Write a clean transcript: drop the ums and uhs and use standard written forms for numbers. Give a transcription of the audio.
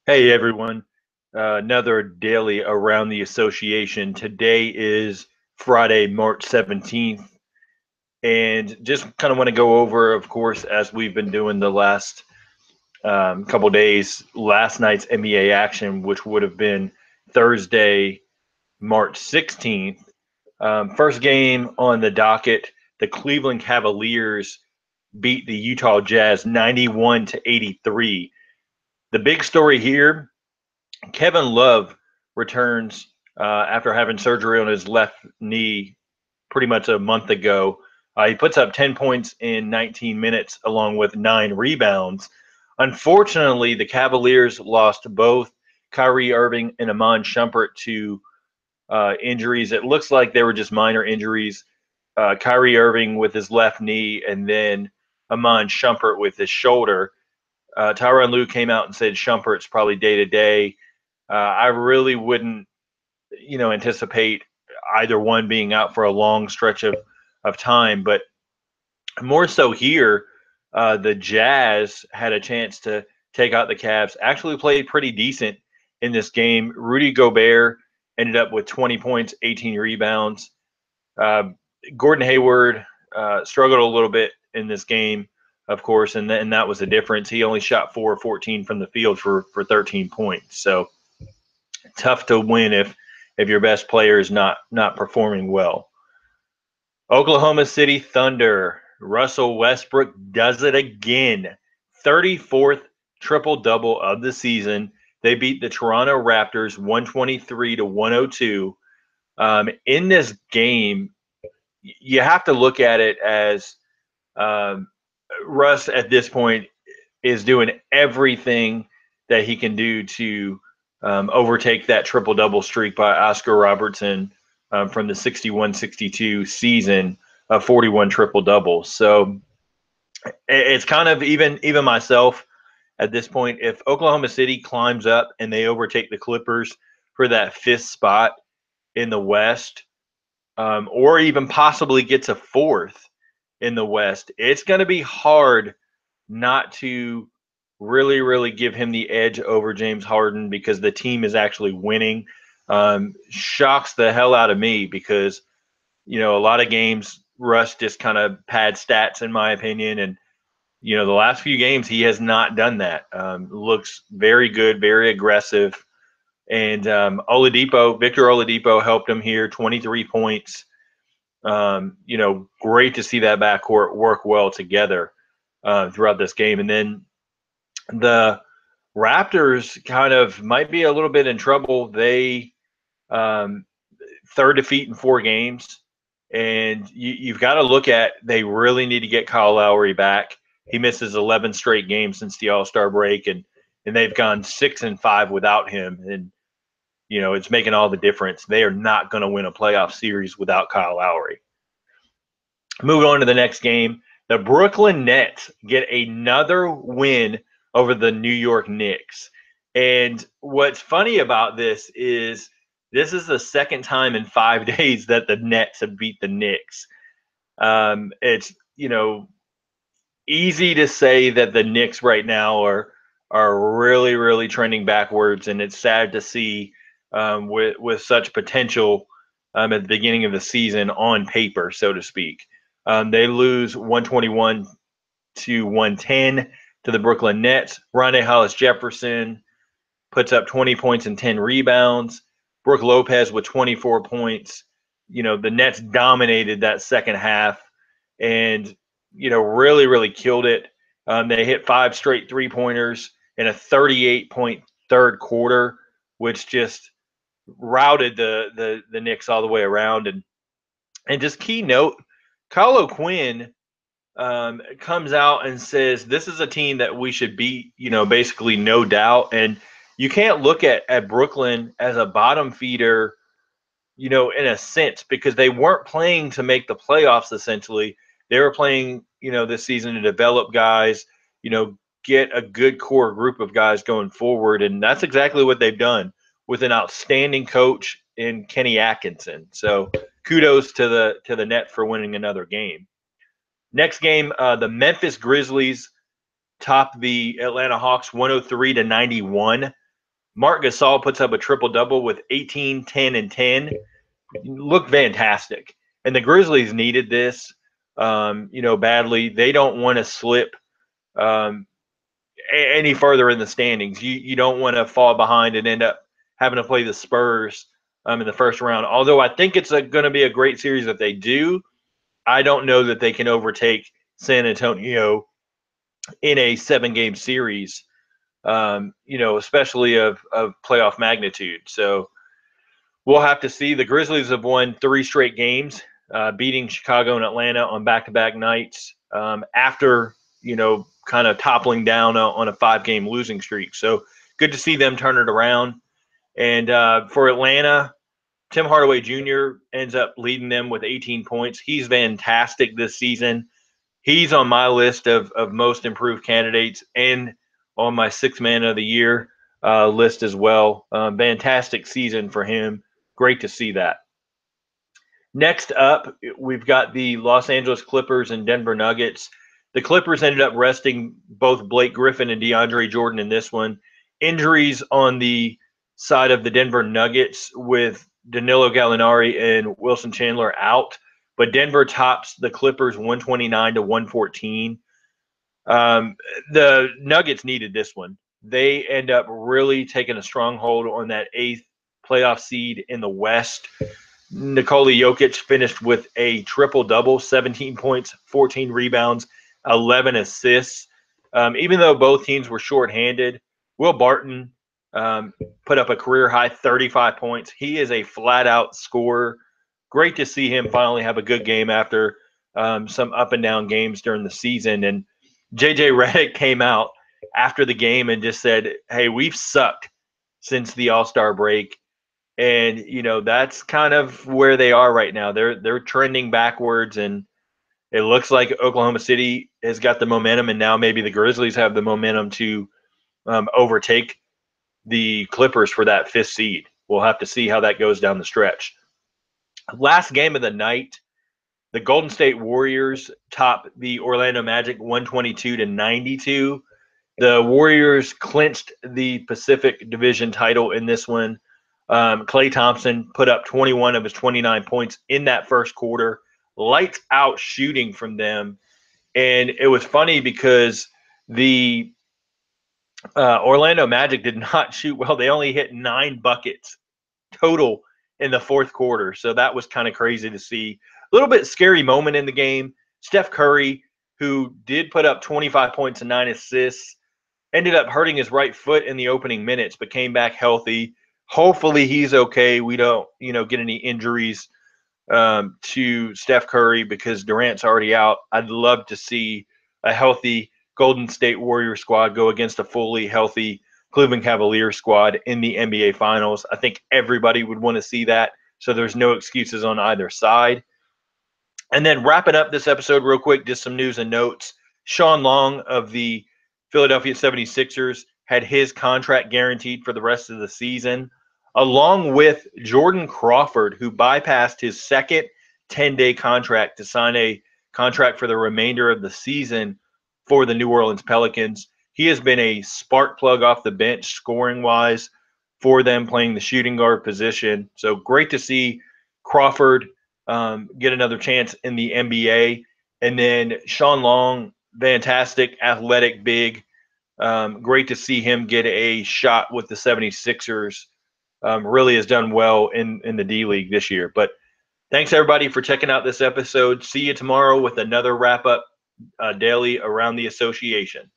Hey everyone, another daily around the association. Today is Friday, March 17th, and just kind of want to go over, of course, as we've been doing the last couple days, last night's NBA action, which would have been Thursday, March 16th. First game on the docket, the Cleveland Cavaliers beat the Utah Jazz 91 to 83. The big story here, Kevin Love returns after having surgery on his left knee pretty much a month ago. He puts up 10 points in 19 minutes along with 9 rebounds. Unfortunately, the Cavaliers lost both Kyrie Irving and Iman Shumpert to injuries. It looks like they were just minor injuries. Kyrie Irving with his left knee, and then Iman Shumpert with his shoulder. Tyronn Lue came out and said Shumpert's probably day to day. I really wouldn't, anticipate either one being out for a long stretch of time. But more so here, the Jazz had a chance to take out the Cavs. Actually played pretty decent in this game. Rudy Gobert ended up with 20 points, 18 rebounds. Uh, Gordon Hayward struggled a little bit in this game, of course, and that was the difference. He only shot 4 of 14 from the field for 13 points. So tough to win if your best player is not performing well. Oklahoma City Thunder. Russell Westbrook does it again. 34th triple double of the season. They beat the Toronto Raptors 123 to 102. In this game, you have to look at it as Russ at this point is doing everything that he can do to overtake that triple double streak by Oscar Robertson from the 61-62 season of 41 triple doubles. So it's kind of even myself at this point. If Oklahoma City climbs up and they overtake the Clippers for that fifth spot in the West, or even possibly gets a fourth in the West, it's going to be hard not to really give him the edge over James Harden because the team is actually winning. Shocks the hell out of me because, a lot of games Russ just kind of pad stats in my opinion. And, the last few games he has not done that. Looks very good, very aggressive. And Victor Oladipo helped him here, 23 points. Great to see that backcourt work well together throughout this game. And then the Raptors kind of might be a little bit in trouble. They third defeat in 4 games, and you've got to look at they really need to get Kyle Lowry back. He misses 11 straight games since the All-Star break, and they've gone 6-5 without him. And it's making all the difference. They are not going to win a playoff series without Kyle Lowry. Moving on to the next game, the Brooklyn Nets get another win over the New York Knicks. And what's funny about this is the second time in 5 days that the Nets have beat the Knicks. It's easy to say that the Knicks right now are really trending backwards, and it's sad to see with such potential at the beginning of the season on paper, so to speak. They lose 121 to 110 to the Brooklyn Nets. Rondae Hollis-Jefferson puts up 20 points and 10 rebounds. Brooke Lopez with 24 points. The Nets dominated that second half and, really killed it. They hit 5 straight three-pointers in a 38-point third quarter, which just routed the Knicks all the way around. And just key note, Kyle O'Quinn comes out and says this is a team that we should beat, basically no doubt. And you can't look at Brooklyn as a bottom feeder, in a sense, because they weren't playing to make the playoffs essentially. They were playing, this season to develop guys, get a good core group of guys going forward. And that's exactly what they've done with an outstanding coach in Kenny Atkinson. So kudos to the Nets for winning another game. Next game, the Memphis Grizzlies top the Atlanta Hawks 103 to 91. Marc Gasol puts up a triple-double with 18, 10, and 10. Looked fantastic. And the Grizzlies needed this, badly. They don't want to slip um, any further in the standings. You don't want to fall behind and end up having to play the Spurs in the first round. Although I think it's going to be a great series if they do. I don't know that they can overtake San Antonio in a 7-game series, especially of playoff magnitude. So we'll have to see. The Grizzlies have won 3 straight games, beating Chicago and Atlanta on back-to-back nights after, kind of toppling down on a 5-game losing streak. So good to see them turn it around. And for Atlanta, Tim Hardaway Jr. ends up leading them with 18 points. He's fantastic this season. He's on my list of most improved candidates and on my 6th man of the year list as well. Fantastic season for him. Great to see that. Next up, we've got the Los Angeles Clippers and Denver Nuggets. The Clippers ended up resting both Blake Griffin and DeAndre Jordan in this one. Injuries on the side of the Denver Nuggets with Danilo Gallinari and Wilson Chandler out, but Denver tops the Clippers 129-114. The Nuggets needed this one. They end up really taking a stronghold on that 8th playoff seed in the West. Nikola Jokic finished with a triple-double, 17 points, 14 rebounds, 11 assists. Even though both teams were shorthanded, Will Barton put up a career-high 35 points. He is a flat-out scorer. Great to see him finally have a good game after some up-and-down games during the season. And J.J. Redick came out after the game and just said, hey, we've sucked since the All-Star break. And that's kind of where they are right now. They're trending backwards, and it looks like Oklahoma City has got the momentum, and now maybe the Grizzlies have the momentum to overtake the Clippers for that 5th seed. We'll have to see how that goes down the stretch. Last game of the night, the Golden State Warriors top the Orlando Magic 122-92. The Warriors clinched the Pacific Division title in this one. Klay Thompson put up 21 of his 29 points in that first quarter. Lights out shooting from them. And it was funny because the Orlando Magic did not shoot well. They only hit 9 buckets total in the fourth quarter. So that was kind of crazy to see. A little bit scary moment in the game. Steph Curry, who did put up 25 points and 9 assists, ended up hurting his right foot in the opening minutes, but came back healthy. Hopefully he's okay. We don't, get any injuries to Steph Curry because Durant's already out. I'd love to see a healthy Golden State Warrior squad go against a fully healthy Cleveland Cavaliers squad in the NBA Finals. I think everybody would want to see that, so there's no excuses on either side. And then wrapping up this episode real quick, just some news and notes. Sean Long of the Philadelphia 76ers had his contract guaranteed for the rest of the season, along with Jordan Crawford, who bypassed his second 10-day contract to sign a contract for the remainder of the season for the New Orleans Pelicans. He has been a spark plug off the bench scoring-wise for them, playing the shooting guard position. So great to see Crawford get another chance in the NBA. And then Sean Long, fantastic, athletic, big. Great to see him get a shot with the 76ers. Really has done well in the D-League this year. But thanks, everybody, for checking out this episode. See you tomorrow with another wrap-up daily around the association.